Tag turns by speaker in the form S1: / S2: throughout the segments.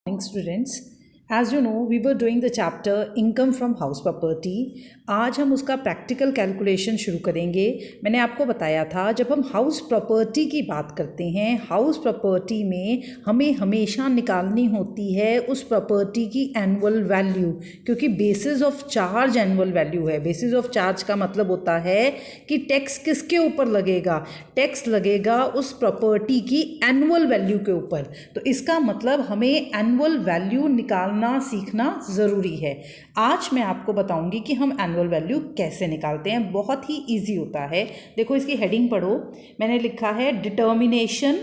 S1: Morning students, as you know we were doing the chapter income from house property. आज हम उसका practical calculation शुरू करेंगे। मैंने आपको बताया था जब हम हाउस प्रॉपर्टी की बात करते हैं, हाउस प्रॉपर्टी में हमें हमेशा निकालनी होती है उस प्रॉपर्टी की एनुअल वैल्यू, क्योंकि basis of charge annual value है। बेसिस ऑफ चार्ज का मतलब होता है कि टैक्स किसके ऊपर लगेगा, टैक्स लगेगा उस प्रॉपर्टी की एनुअल वैल्यू के ऊपर। तो इसका मतलब हमें एनुअल वैल्यू निकालना सीखना ज़रूरी है। आज मैं आपको बताऊंगी कि हम एनुअल वैल्यू कैसे निकालते हैं। बहुत ही इजी होता है। देखो इसकी हेडिंग पढ़ो, मैंने लिखा है determination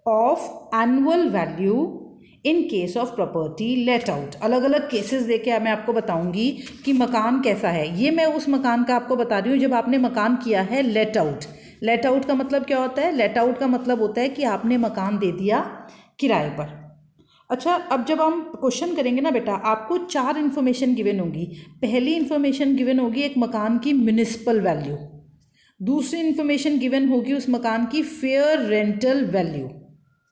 S1: of annual value in case of property let out. अलग अलग केसेस देके मैं आपको बताऊंगी कि मकान कैसा है। ये मैं उस मकान का आपको बता रही हूँ जब आपने मकान किया है लेट आउट। लेट आउट का मतलब क्या होता है? लेट आउट का मतलब होता है कि आपने मकान दे दिया किराए पर। अच्छा, अब जब हम क्वेश्चन करेंगे ना बेटा, आपको 4 इन्फॉर्मेशन गिवन होगी। पहली इन्फॉर्मेशन गिवन होगी एक मकान की म्युनिसिपल वैल्यू, दूसरी इन्फॉर्मेशन गिवन होगी उस मकान की फेयर रेंटल वैल्यू।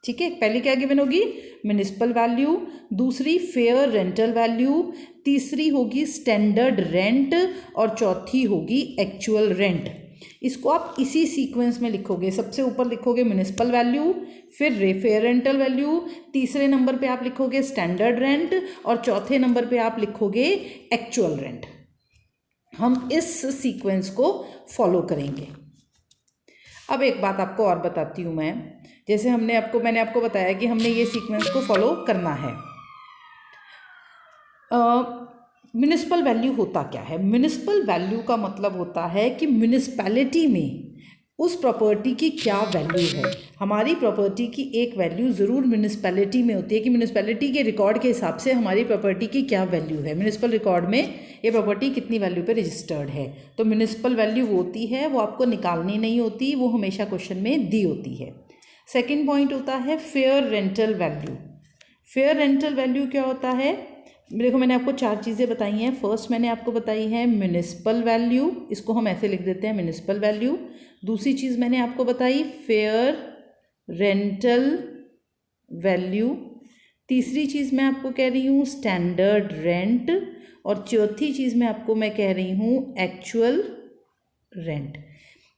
S1: ठीक है, पहली क्या गिवन होगी? म्युनिसिपल वैल्यू, दूसरी फेयर रेंटल वैल्यू, तीसरी होगी स्टैंडर्ड रेंट और चौथी होगी एक्चुअल रेंट। इसको आप इसी सीक्वेंस में लिखोगे। सबसे ऊपर लिखोगे म्युनिसिपल वैल्यू, फिर फेयर रेंटल वैल्यू, तीसरे नंबर पे आप लिखोगे स्टैंडर्ड रेंट और चौथे नंबर पे आप लिखोगे एक्चुअल रेंट। हम इस सीक्वेंस को फॉलो करेंगे। अब एक बात आपको और बताती हूँ मैं, जैसे मैंने आपको बताया कि हमने ये सीक्वेंस को फॉलो करना है। म्युनिसिपल वैल्यू होता क्या है? म्युनिसिपल वैल्यू का मतलब होता है कि म्युनिसिपैलिटी में उस प्रॉपर्टी की क्या वैल्यू है। हमारी प्रॉपर्टी की एक वैल्यू ज़रूर म्युनिसिपैलिटी में होती है कि म्युनिसिपैलिटी के रिकॉर्ड के हिसाब से हमारी प्रॉपर्टी की क्या वैल्यू है, म्युनिसिपल रिकॉर्ड में ये प्रॉपर्टी कितनी वैल्यू पे रजिस्टर्ड है। तो म्युनिसिपल वैल्यू वो होती है, वो आपको निकालनी नहीं होती, वो हमेशा क्वेश्चन में दी होती है। सेकेंड पॉइंट होता है fair rental value. Fair rental value क्या होता है? देखो मैंने आपको 4 चीज़ें बताई हैं। फर्स्ट मैंने आपको बताई है म्युनिसिपल वैल्यू, इसको हम ऐसे लिख देते हैं म्युनिसिपल वैल्यू। दूसरी चीज़ मैंने आपको बताई फेयर रेंटल वैल्यू। तीसरी चीज़ मैं आपको कह रही हूँ स्टैंडर्ड रेंट और चौथी चीज़ मैं कह रही हूँ एक्चुअल रेंट।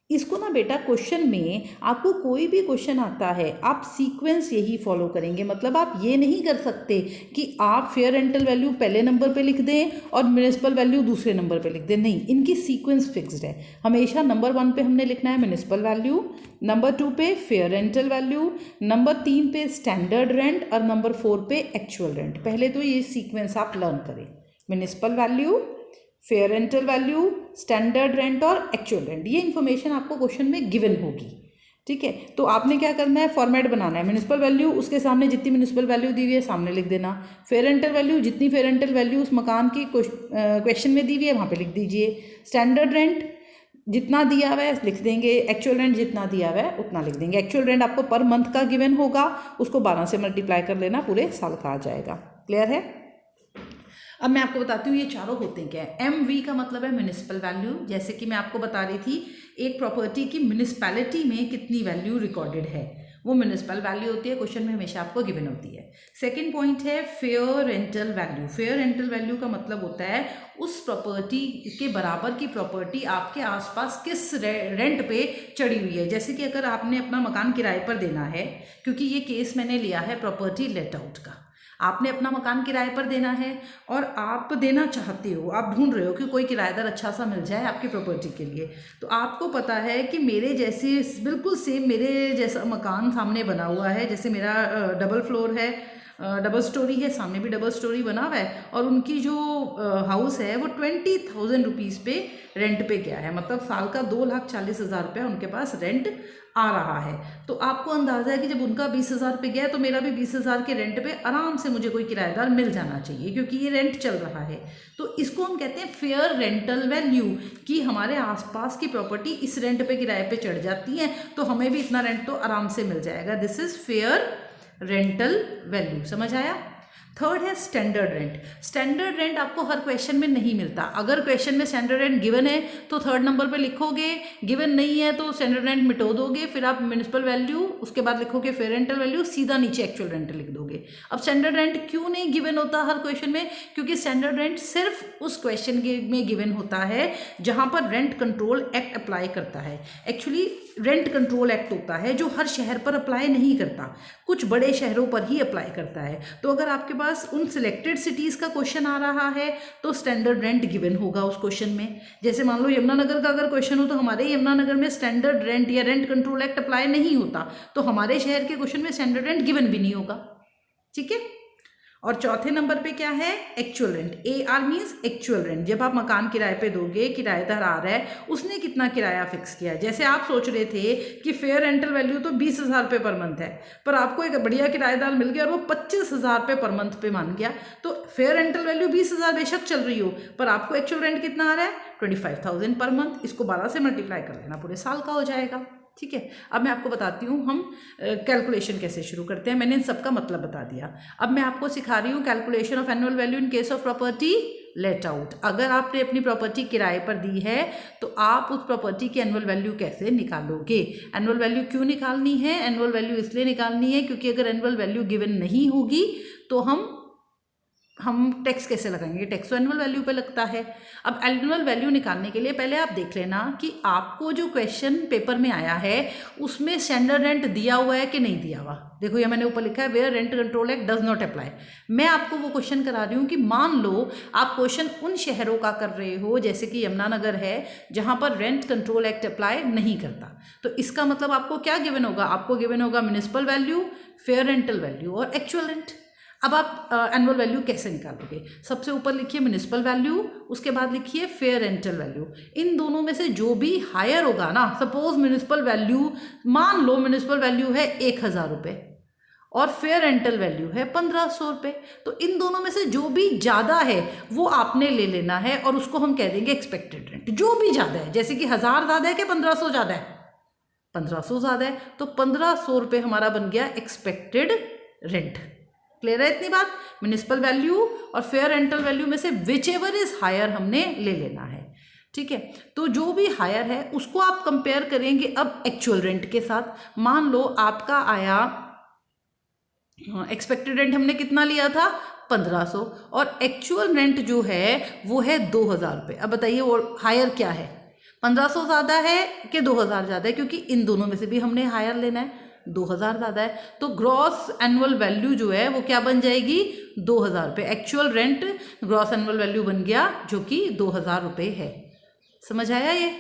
S1: इसको ना बेटा क्वेश्चन में आपको कोई भी क्वेश्चन आता है आप सीक्वेंस यही फॉलो करेंगे। मतलब आप ये नहीं कर सकते कि आप फेयर रेंटल वैल्यू पहले नंबर पे लिख दें और म्युनिसिपल वैल्यू दूसरे नंबर पे लिख दें। नहीं, इनकी सीक्वेंस फिक्स्ड है। हमेशा नंबर 1 पे हमने लिखना है म्युनिसिपल वैल्यू, नंबर 2 पे फेयर रेंटल वैल्यू, नंबर 3 पे स्टैंडर्ड रेंट और नंबर 4 पे एक्चुअल रेंट। पहले तो ये सीक्वेंस आप लर्न करें, municipal value, fair rental value, standard rent और एक्चुअल रेंट। ये इन्फॉर्मेशन आपको क्वेश्चन में गिवन होगी। ठीक है, तो आपने क्या करना है, फॉर्मेट बनाना है। म्युनिसिपल वैल्यू, उसके सामने जितनी म्युनिसिपल वैल्यू दी हुई है सामने लिख देना। फेयर रेंटल वैल्यू, जितनी फेयर रेंटल वैल्यू उस मकान की क्वेश्चन में दी हुई है वहाँ पे लिख दीजिए। स्टैंडर्ड रेंट जितना दिया हुआ है लिख देंगे, एक्चुअल रेंट जितना दिया हुआ है उतना लिख देंगे। एक्चुअल रेंट आपको पर मंथ का गिवन होगा, उसको 12 से मल्टीप्लाई कर लेना, पूरे साल का आ जाएगा। क्लियर है? अब मैं आपको बताती हूँ ये चारों होते हैं क्या है। MV का मतलब है म्युनिसिपल वैल्यू, जैसे कि मैं आपको बता रही थी एक प्रॉपर्टी की म्युनिसिपैलिटी में कितनी वैल्यू रिकॉर्डेड है, वो म्युनिसिपल वैल्यू होती है, क्वेश्चन में हमेशा आपको गिवन होती है। सेकंड पॉइंट है fair rental value. Fair rental value का मतलब होता है उस प्रॉपर्टी के बराबर की प्रॉपर्टी आपके आसपास किस रेंट पे चढ़ी हुई है। जैसे कि अगर आपने अपना मकान किराए पर देना है, क्योंकि ये केस मैंने लिया है प्रॉपर्टी लेट आउट का, आपने अपना मकान किराए पर देना है और आप देना चाहते हो, आप ढूंढ रहे हो कि कोई किराएदार अच्छा सा मिल जाए आपकी प्रॉपर्टी के लिए। तो आपको पता है कि मेरे जैसे बिल्कुल सेम मेरे जैसा मकान सामने बना हुआ है, जैसे मेरा डबल फ्लोर है, डबल स्टोरी है, सामने भी डबल स्टोरी बना हुआ है और उनकी जो हाउस है वो 20,000 रुपीज़ पे रेंट पे गया है। मतलब साल का 2,40,000 रुपया उनके पास रेंट आ रहा है। तो आपको अंदाज़ा है कि जब उनका 20,000 पे गया तो मेरा भी 20,000 के रेंट पे आराम से मुझे कोई किराएदार मिल जाना चाहिए, क्योंकि ये रेंट चल रहा है। तो इसको हम कहते हैं फेयर रेंटल वैल्यू, कि हमारे आसपास की प्रॉपर्टी इस रेंट पे किराए पे चढ़ जाती है तो हमें भी इतना रेंट तो आराम से मिल जाएगा। This is fair rental value. समझ आया? थर्ड है स्टैंडर्ड रेंट। स्टैंडर्ड रेंट आपको हर क्वेश्चन में नहीं मिलता। अगर क्वेश्चन में स्टैंडर्ड रेंट गिवन है तो थर्ड नंबर पे लिखोगे, गिवन नहीं है तो स्टैंडर्ड रेंट मिटो दोगे, फिर आप म्युनिसिपल वैल्यू, उसके बाद लिखोगे फेयर रेंटल वैल्यू, सीधा नीचे एक्चुअल रेंट लिख दोगे। अब स्टैंडर्ड रेंट क्यों नहीं गिवन होता हर क्वेश्चन में? क्योंकि स्टैंडर्ड रेंट सिर्फ उस क्वेश्चन में गिवन होता है जहां पर रेंट कंट्रोल एक्ट अप्लाई करता है। एक्चुअली रेंट कंट्रोल एक्ट होता है जो हर शहर पर अप्लाई नहीं करता, कुछ बड़े शहरों पर ही अप्लाई करता है। तो अगर आपके पास उन सिलेक्टेड सिटीज़ का क्वेश्चन आ रहा है तो स्टैंडर्ड रेंट गिवन होगा उस क्वेश्चन में। जैसे मान लो यमुनानगर का अगर क्वेश्चन हो तो हमारे यमुनानगर में स्टैंडर्ड रेंट या रेंट कंट्रोल एक्ट अप्लाई नहीं होता, तो हमारे शहर के क्वेश्चन में स्टैंडर्ड रेंट गिवन भी नहीं होगा। ठीक है। और चौथे नंबर पे क्या है? Actual rent. AR means actual rent. जब आप मकान किराए पे दोगे, किराएदार आ रहा है, उसने कितना किराया फिक्स किया है। जैसे आप सोच रहे थे कि फेयर रेंटल वैल्यू तो 20,000 रुपये पर मंथ है, पर आपको एक बढ़िया किराएदार मिल गया और वो 25,000 रुपये पर मंथ पे मान गया, तो फेयर रेंटल वैल्यू 20,000 बेशक चल रही हो, पर आपको एक्चुअल रेंट कितना आ रहा है? 25,000 पर मंथ। इसको 12 से मल्टीप्लाई कर लेना, पूरे साल का हो जाएगा। ठीक है। अब मैं आपको बताती हूँ हम कैलकुलेशन कैसे शुरू करते हैं। मैंने इन सब का मतलब बता दिया। अब मैं आपको सिखा रही हूँ calculation of annual value in case of property let out. अगर आपने अपनी प्रॉपर्टी किराए पर दी है तो आप उस प्रॉपर्टी की एनुअल वैल्यू कैसे निकालोगे? एनुअल वैल्यू क्यों निकालनी है? एनुअल वैल्यू इसलिए निकालनी है क्योंकि अगर एनुअल वैल्यू गिवन नहीं होगी तो हम टैक्स कैसे लगाएंगे? टैक्स तो एनुअल वैल्यू पे लगता है। अब एनुअल वैल्यू निकालने के लिए पहले आप देख लेना कि आपको जो क्वेश्चन पेपर में आया है उसमें स्टैंडर्ड रेंट दिया हुआ है कि नहीं दिया हुआ। देखो ये मैंने ऊपर लिखा है where rent control act does not apply. मैं आपको वो क्वेश्चन करा रही हूँ कि मान लो आप क्वेश्चन उन शहरों का कर रहे हो जैसे कि यमुनानगर है जहाँ पर रेंट कंट्रोल एक्ट अप्लाई नहीं करता, तो इसका मतलब आपको क्या गिवन होगा? आपको गिवन होगा municipal value, fair rental value और एक्चुअल रेंट। अब आप एनुअल वैल्यू कैसे निकालोगे? सबसे ऊपर लिखिए म्युनिसिपल वैल्यू, उसके बाद लिखिए फेयर रेंटल वैल्यू। इन दोनों में से जो भी हायर होगा ना, सपोज म्युनिसिपल वैल्यू, मान लो म्युनिसिपल वैल्यू है 1,000 रुपये और फेयर रेंटल वैल्यू है 1,500 रुपये, तो इन दोनों में से जो भी ज़्यादा है वो आपने ले लेना है और उसको हम कह देंगे एक्सपेक्टेड रेंट। जो भी ज़्यादा है, जैसे कि 1,000 ज़्यादा है कि 1,500 ज़्यादा है? 1,500 ज़्यादा है, तो 1,500 रुपये हमारा बन गया एक्सपेक्टेड रेंट। क्लियर है इतनी बात? म्युनिसिपल वैल्यू और फेयर रेंटल वैल्यू में से विच एवर इज हायर हमने ले लेना है। ठीक है। तो जो भी हायर है उसको आप कंपेयर करेंगे अब एक्चुअल रेंट के साथ। मान लो आपका आया एक्सपेक्टेड रेंट हमने कितना लिया था? 1,500 और एक्चुअल रेंट जो है वो है 2,000 रुपये। अब बताइए वो हायर क्या है? 1,500 ज़्यादा है कि 2,000 ज़्यादा है? क्योंकि इन दोनों में से भी हमने हायर लेना है, 2,000 ज़्यादा है, तो ग्रॉस एनुअल वैल्यू जो है वो क्या बन जाएगी? 2,000 रुपये। Actual rent gross annual value बन गया जो कि 2,000 रुपये है। समझ आया ये?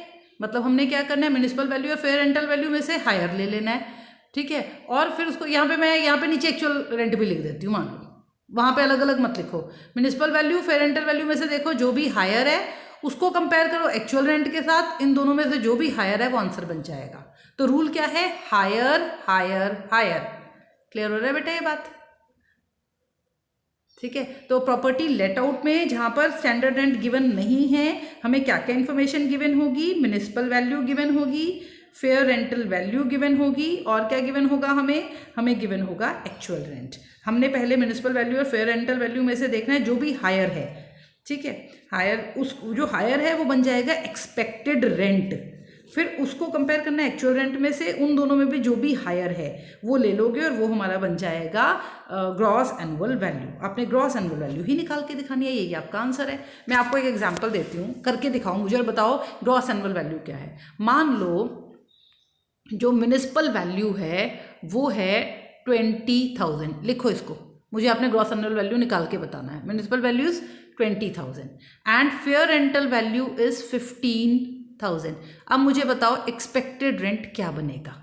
S1: मतलब हमने क्या करना है? म्युनिसिपल वैल्यू और फेयर रेंटल वैल्यू में से हायर ले लेना है। ठीक है। और फिर उसको यहाँ पे नीचे एक्चुअल रेंट भी लिख देती हूँ। मान लो वहाँ पे अलग अलग मत लिखो। Municipal value, fair rental value में से देखो जो भी हायर है उसको कंपेयर करो एक्चुअल रेंट के साथ। इन दोनों में से जो भी हायर है वो आंसर बन जाएगा। तो रूल क्या है? Higher higher higher. क्लियर हो रहा है बेटा ये बात? ठीक है। तो प्रॉपर्टी लेट आउट में जहां पर स्टैंडर्ड रेंट गिवन नहीं है, हमें क्या क्या इन्फॉर्मेशन गिवन होगी? म्युनिसिपल वैल्यू गिवन होगी, फेयर रेंटल वैल्यू गिवन होगी, और क्या गिवन होगा हमें गिवन होगा एक्चुअल रेंट। हमने पहले म्युनिसिपल वैल्यू और फेयर रेंटल वैल्यू में से देखना है जो भी हायर है। ठीक है। हायर, उस जो हायर है वो बन जाएगा एक्सपेक्टेड रेंट। फिर उसको कंपेयर करना है एक्चुअल रेंट में से। उन दोनों में भी जो भी हायर है वो ले लोगे और वो हमारा बन जाएगा ग्रॉस एनुअल वैल्यू। आपने ग्रॉस एनुअल वैल्यू ही निकाल के दिखानी है, यही आपका आंसर है। मैं आपको एक एग्जांपल देती हूँ, करके दिखाऊँ मुझे और बताओ ग्रॉस एनुअल वैल्यू क्या है। मान लो जो म्युनिसिपल वैल्यू है वो है 20,000। लिखो इसको, मुझे आपने ग्रॉस एनुअल वैल्यू निकाल के बताना है। Municipal value is 20,000 and fair rental value is 15,000। अब मुझे बताओ एक्सपेक्टेड रेंट क्या बनेगा?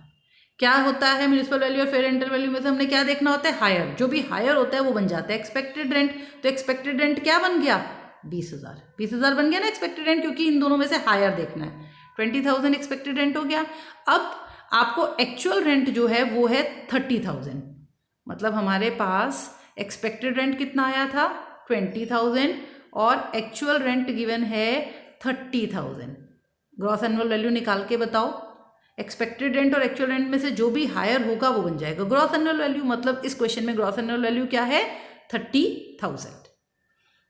S1: क्या होता है म्युनिसिपल वैल्यू और फेयर रेंटल वैल्यू में से हमने क्या देखना होता है? हायर। जो भी हायर होता है वो बन जाता है एक्सपेक्टेड रेंट। तो एक्सपेक्टेड रेंट क्या बन गया? 20,000। 20,000 बन गया ना एक्सपेक्टेड रेंट, क्योंकि इन दोनों में से हायर देखना है। 20,000 एक्सपेक्टेड रेंट हो गया। अब आपको एक्चुअल रेंट जो है वो है 30,000। मतलब हमारे पास एक्सपेक्टेड रेंट कितना आया था? 20,000 और एक्चुअल रेंट गिवन है 30,000। ग्रॉस एनुअल वैल्यू निकाल के बताओ। एक्सपेक्टेड रेंट और एक्चुअल रेंट में से जो भी हायर होगा वो बन जाएगा ग्रॉस एनुअल वैल्यू। मतलब इस क्वेश्चन में ग्रॉस एनुअल वैल्यू क्या है? 30,000।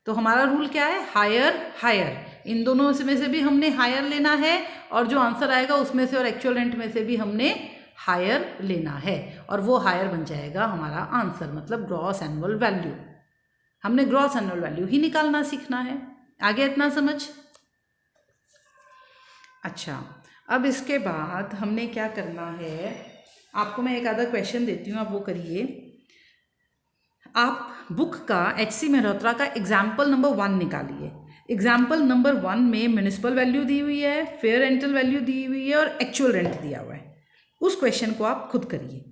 S1: तो हमारा रूल क्या है, हायर हायर, इन दोनों में से भी हमने हायर लेना है और जो आंसर आएगा उसमें से और एक्चुअल रेंट में से भी हमने हायर लेना है और वो हायर बन जाएगा हमारा आंसर, मतलब ग्रॉस एनुअल वैल्यू। हमने ग्रॉस एनुअल वैल्यू ही निकालना सीखना है। आगे इतना समझ। अच्छा, अब इसके बाद हमने क्या करना है, आपको मैं एक आधा क्वेश्चन देती हूँ, आप वो करिए। आप बुक का HC मेहरोत्रा का एग्जाम्पल नंबर 1 निकालिए। एग्जाम्पल नंबर 1 में म्युनिसिपल वैल्यू दी हुई है, फेयर रेंटल वैल्यू दी हुई है और एक्चुअल रेंट दिया हुआ है। उस क्वेश्चन को आप खुद करिए।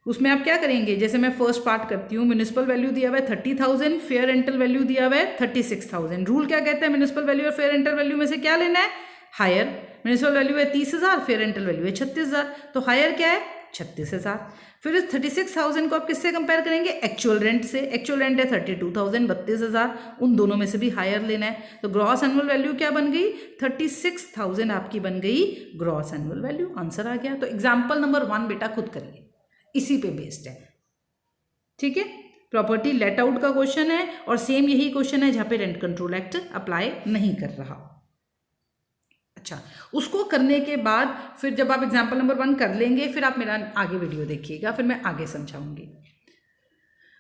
S1: उसमें आप क्या करेंगे, जैसे मैं फर्स्ट पार्ट करती हूँ, म्युनिसिपल वैल्यू दिया हुआ है 30,000, फेयर रेंटल वैल्यू दिया हुआ है 36,000। रूल क्या कहते हैं, म्युनिसिपल वैल्यू और फेयर रेंटल वैल्यू में से क्या लेना है, हायर। म्युनिसिपल वैल्यू है 30,000, फेयर रेंटल वैल्यू है 36,000, तो हायर क्या है 36,000। फिर इस 36,000 को आप किससे कंपेयर करेंगे, एक्चुअल रेंट से। एक्चुअल रेंट है 32,000, 32,000, उन दोनों में से भी हायर लेना है। तो ग्रॉस एनुअल वैल्यू क्या बन गई, 36,000 आपकी बन गई ग्रॉस एनुअल वैल्यू, आंसर आ गया। तो एग्जाम्पल नंबर 1 बेटा खुद करिए, इसी पे बेस्ड है, ठीक है। प्रॉपर्टी लेट आउट का क्वेश्चन है और सेम यही क्वेश्चन है जहाँ पे रेंट कंट्रोल एक्ट अप्लाई नहीं कर रहा। अच्छा, उसको करने के बाद फिर जब आप एग्जाम्पल नंबर 1 कर लेंगे, फिर आप मेरा आगे वीडियो देखिएगा, फिर मैं आगे समझाऊंगी।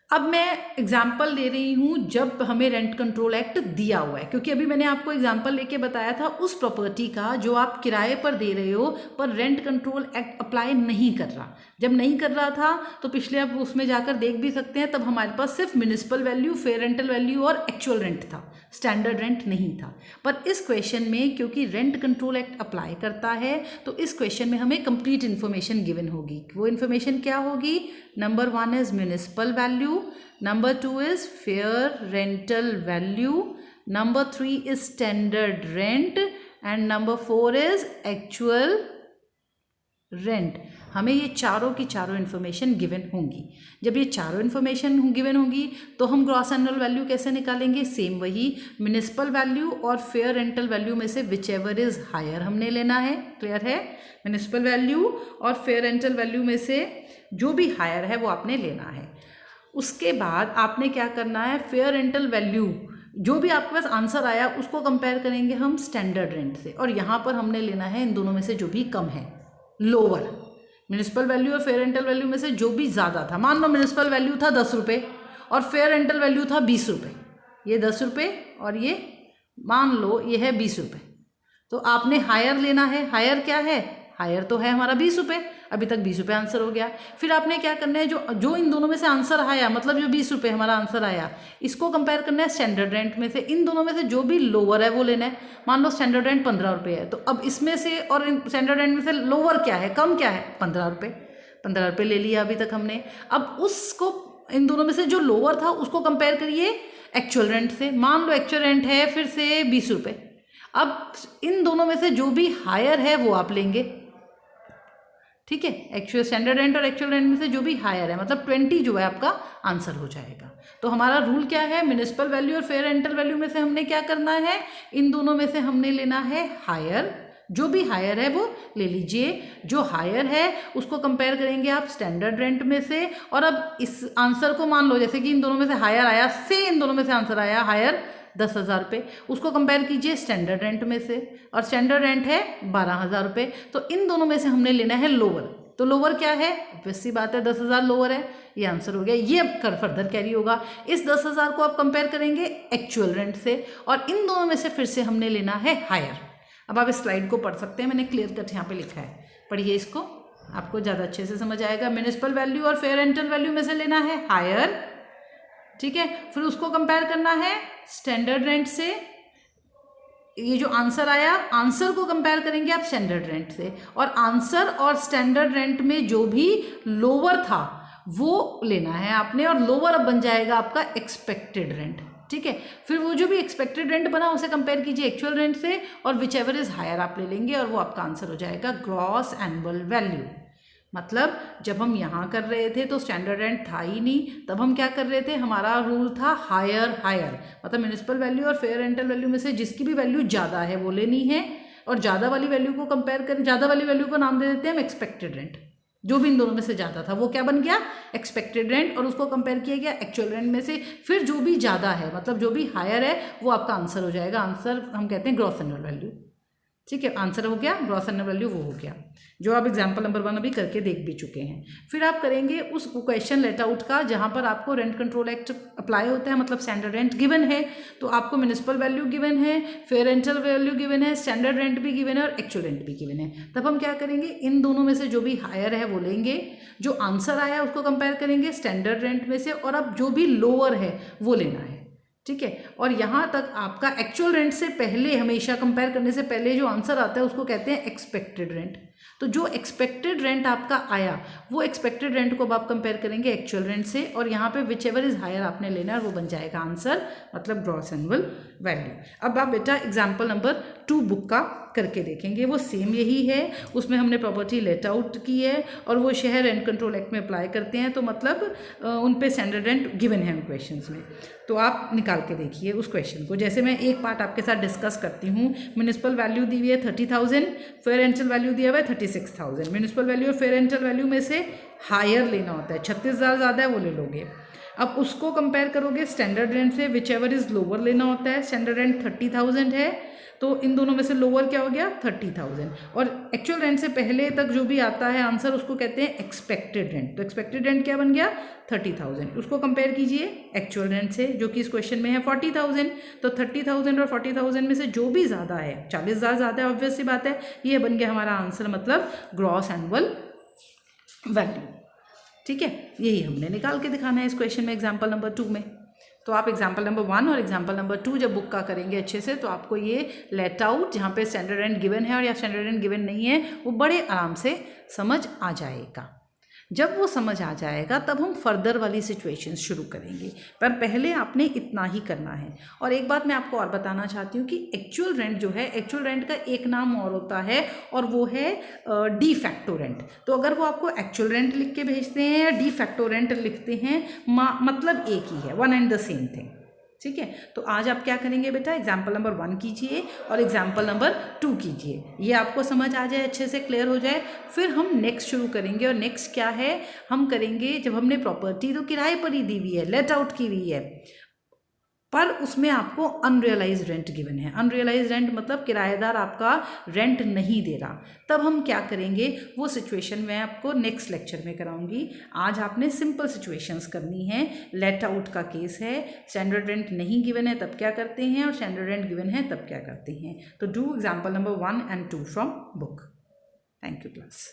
S1: अब मैं एग्जाम्पल ले रही हूँ जब हमें रेंट कंट्रोल एक्ट दिया हुआ है, क्योंकि अभी मैंने आपको एग्जाम्पल लेके बताया था उस प्रॉपर्टी का जो आप किराए पर दे रहे हो पर रेंट कंट्रोल एक्ट अप्लाई नहीं कर रहा। जब नहीं कर रहा था तो पिछले आप उसमें जाकर देख भी सकते हैं, तब हमारे पास सिर्फ municipal value, fair rental value और एक्चुअल रेंट था, स्टैंडर्ड रेंट नहीं था। पर इस क्वेश्चन में क्योंकि रेंट कंट्रोल एक्ट अप्लाई करता है तो इस क्वेश्चन में हमें कंप्लीट इन्फॉर्मेशन गिवन होगी। वो इन्फॉर्मेशन क्या होगी, number 1 is municipal value, number 2 is fair rental value, number 3 is standard rent and number 4 is actual rent। हमें ये चारों की चारों इन्फॉर्मेशन गिवन होंगी। जब ये चारों इन्फॉर्मेशन गिवन होगी तो हम ग्रॉस एनुअल वैल्यू कैसे निकालेंगे, सेम वही म्युनिसिपल वैल्यू और फेयर रेंटल वैल्यू में से विच एवर इज हायर हमने लेना है। क्लियर है, म्युनिसिपल वैल्यू और फेयर रेंटल वैल्यू में से जो भी हायर है वो आपने लेना है। उसके बाद आपने क्या करना है, फेयर रेंटल वैल्यू जो भी आपके पास आंसर आया उसको कंपेयर करेंगे हम स्टैंडर्ड रेंट से, और यहाँ पर हमने लेना है इन दोनों में से जो भी कम है, लोअर। म्युनिसिपल वैल्यू और फेयर रेंटल वैल्यू में से जो भी ज़्यादा था, मान लो म्युनिसिपल वैल्यू था 10 रुपये और फेयर रेंटल वैल्यू था 20 रुपये, ये 10 रुपये और ये मान लो ये है 20 रुपये, तो आपने हायर लेना है। हायर क्या है, हायर तो है हमारा 20 रुपये, अभी तक 20 रुपये आंसर हो गया। फिर आपने क्या करना है, जो इन दोनों में से आंसर आया, मतलब जो 20 रुपये हमारा आंसर आया, इसको कंपेयर करना है स्टैंडर्ड रेंट में से। इन दोनों में से जो भी लोअर है वो लेना है। मान लो स्टैंडर्ड रेंट 15 रुपये है, तो अब इसमें से और स्टैंडर्ड रेंट में से लोअर क्या है, कम क्या है, 15 रुपये। 15 रुपये ले लिया अभी तक हमने। अब उसको इन दोनों में से जो लोअर था उसको कंपेयर करिए एक्चुअल रेंट से। मान लो एक्चुअल रेंट है फिर से 20 रुपये। अब इन दोनों में से जो भी हायर है वो आप लेंगे, ठीक है। एक्चुअल स्टैंडर्ड रेंट और एक्चुअल रेंट में से जो भी हायर है, मतलब 20 जो है आपका आंसर हो जाएगा। तो हमारा रूल क्या है, म्युनिसिपल वैल्यू और फेयर रेंटल वैल्यू में से हमने क्या करना है, इन दोनों में से हमने लेना है हायर। जो भी हायर है वो ले लीजिए। जो हायर है उसको कंपेयर करेंगे आप स्टैंडर्ड रेंट में से। और अब इस आंसर को मान लो जैसे कि इन दोनों में से हायर आया, से इन दोनों में से आंसर आया हायर 10,000 रुपये, उसको कंपेयर कीजिए स्टैंडर्ड रेंट में से, और स्टैंडर्ड रेंट है 12,000 रुपये। तो इन दोनों में से हमने लेना है लोअर। तो लोअर क्या है, वैसी बात है 10,000 लोअर है, ये आंसर हो गया। ये कर फर्दर कैरी होगा। इस 10,000 को आप कंपेयर करेंगे एक्चुअल रेंट से, और इन दोनों में से फिर से हमने लेना है हायर। अब आप इस स्लाइड को पढ़ सकते हैं, मैंने क्लियर कट यहाँ पे लिखा है, पढ़िए इसको, आपको ज़्यादा अच्छे से समझ आएगा। म्युनिसिपल वैल्यू और फेयर रेंटल वैल्यू में से लेना है हायर, ठीक है। फिर उसको कंपेयर करना है स्टैंडर्ड रेंट से। ये जो आंसर आया, आंसर को कंपेयर करेंगे आप स्टैंडर्ड रेंट से, और आंसर और स्टैंडर्ड रेंट में जो भी लोअर था वो लेना है आपने, और लोअर अब बन जाएगा आपका एक्सपेक्टेड रेंट, ठीक है। फिर वो जो भी एक्सपेक्टेड रेंट बना उसे कंपेयर कीजिए एक्चुअल रेंट से, और विच एवर इज हायर आप ले लेंगे, और वो आपका आंसर हो जाएगा ग्रॉस एनुअल वैल्यू। मतलब जब हम यहाँ कर रहे थे तो स्टैंडर्ड रेंट था ही नहीं, तब हम क्या कर रहे थे, हमारा रूल था हायर हायर, मतलब म्युनिसिपल वैल्यू और फेयर रेंटल वैल्यू में से जिसकी भी वैल्यू ज़्यादा है वो लेनी है, और ज़्यादा वाली वैल्यू को कंपेयर करें, ज़्यादा वाली वैल्यू को नाम दे देते हैं हम एक्सपेक्टेड रेंट, जो भी इन दोनों में से ज़्यादा था वो क्या बन गया, एक्सपेक्टेड रेंट, और उसको कंपेयर किया गया एक्चुअल रेंट में से। फिर जो भी ज़्यादा है, मतलब जो भी हायर है, वो आपका आंसर हो जाएगा। आंसर हम कहते हैं ग्रॉस एनुअल वैल्यू। ठीक है, आंसर हो गया ग्रॉस एनुअल वैल्यू, वो हो गया जो आप एग्जाम्पल नंबर 1 अभी करके देख भी चुके हैं। फिर आप करेंगे उस क्वेश्चन लेट आउट का जहाँ पर आपको रेंट कंट्रोल एक्ट अप्लाई होता है, मतलब स्टैंडर्ड रेंट गिवन है, तो आपको म्युनिसिपल वैल्यू गिवन है, फेयर रेंटल वैल्यू गिवन है, स्टैंडर्ड रेंट भी गिवन है और एक्चुअल रेंट भी गिवन है। तब हम क्या करेंगे, इन दोनों में से जो भी हायर है वो लेंगे, जो आंसर आया उसको कंपेयर करेंगे स्टैंडर्ड रेंट में से, और अब जो भी लोअर है वो लेना है। ठीक है, और यहाँ तक आपका एक्चुअल रेंट से पहले, हमेशा कंपेयर करने से पहले जो आंसर आता है उसको कहते हैं एक्सपेक्टेड रेंट। तो जो एक्सपेक्टेड रेंट आपका आया, वो एक्सपेक्टेड रेंट को अब आप कंपेयर करेंगे एक्चुअल रेंट से, और यहाँ पे विच एवर इज हायर आपने लेना है, वो बन जाएगा आंसर, मतलब ग्रॉस एनुअल वैल्यू। अब आप बेटा एग्जाम्पल नंबर 2 बुक का करके देखेंगे, वो सेम यही है। उसमें हमने प्रॉपर्टी लेट आउट की है और वो शहर रेंट कंट्रोल एक्ट में अप्लाई करते हैं, तो मतलब उन पे स्टैंडर्ड रेंट गिवन है उन क्वेश्चंस में। तो आप निकाल के देखिए उस क्वेश्चन को। जैसे मैं एक पार्ट आपके साथ डिस्कस करती हूँ। म्युनिसिपल वैल्यू दी हुई है 30,000, फेयर रेंटल वैल्यू दिया हुआ है 36,000। म्युनिसिपल वैल्यू और फेयर रेंटल वैल्यू में से हायर लेना होता है, 36,000 ज़्यादा है वो ले लोगे। अब उसको कंपेयर करोगे स्टैंडर्ड रेंट से, विच एवर इज लोअर लेना होता है। स्टैंडर्ड रेंट 30,000 है, तो इन दोनों में से लोअर क्या हो गया 30,000, और एक्चुअल रेंट से पहले तक जो भी आता है आंसर उसको कहते हैं एक्सपेक्टेड रेंट। तो एक्सपेक्टेड रेंट क्या बन गया 30,000। उसको कंपेयर कीजिए एक्चुअल रेंट से जो कि इस क्वेश्चन में है 40,000। तो 30,000 और 40,000 में से जो भी ज़्यादा है, 40,000 ज़्यादा है, ऑब्वियस सी बात है, ये बन गया हमारा आंसर, मतलब ग्रॉस एनुअल वैल्यू। ठीक है, यही हमने निकाल के दिखाना है इस क्वेश्चन में एग्जाम्पल नंबर 2 में। तो आप एग्जाम्पल नंबर 1 और एग्जाम्पल नंबर 2 जब बुक का करेंगे अच्छे से, तो आपको ये लेट आउट जहाँ पे स्टैंडर्ड रेंट गिवन है और या स्टैंडर्ड रेंट गिवन नहीं है, वो बड़े आराम से समझ आ जाएगा। जब वो समझ आ जाएगा तब हम फर्दर वाली सिचुएशंस शुरू करेंगे, पर पहले आपने इतना ही करना है। और एक बात मैं आपको और बताना चाहती हूँ कि एक्चुअल रेंट जो है, एक्चुअल रेंट का एक नाम और होता है और वो है डी फैक्टो रेंट। तो अगर वो आपको एक्चुअल रेंट लिख के भेजते हैं या डी फैक्टो रेंट लिखते हैं, मतलब एक ही है, one and the same thing. ठीक है, तो आज आप क्या करेंगे बेटा, एग्जाम्पल नंबर 1 कीजिए और एग्जाम्पल नंबर 2 कीजिए, ये आपको समझ आ जाए, अच्छे से क्लियर हो जाए। फिर हम नेक्स्ट शुरू करेंगे, और नेक्स्ट क्या है हम करेंगे, जब हमने प्रॉपर्टी तो किराए पर ही दी हुई है, लेट आउट की हुई है, पर उसमें आपको अनरियलाइज रेंट गिवन है। अनरियलाइज रेंट मतलब किराएदार आपका रेंट नहीं दे रहा, तब हम क्या करेंगे, वो सिचुएशन मैं आपको नेक्स्ट लेक्चर में कराऊंगी। आज आपने सिंपल सिचुएशंस करनी है। लेट आउट का केस है, स्टैंडर्ड रेंट नहीं गिवन है तब क्या करते हैं, और स्टैंडर्ड रेंट गिवन है तब क्या करते हैं। तो do example number 1 and 2 from book. Thank you class.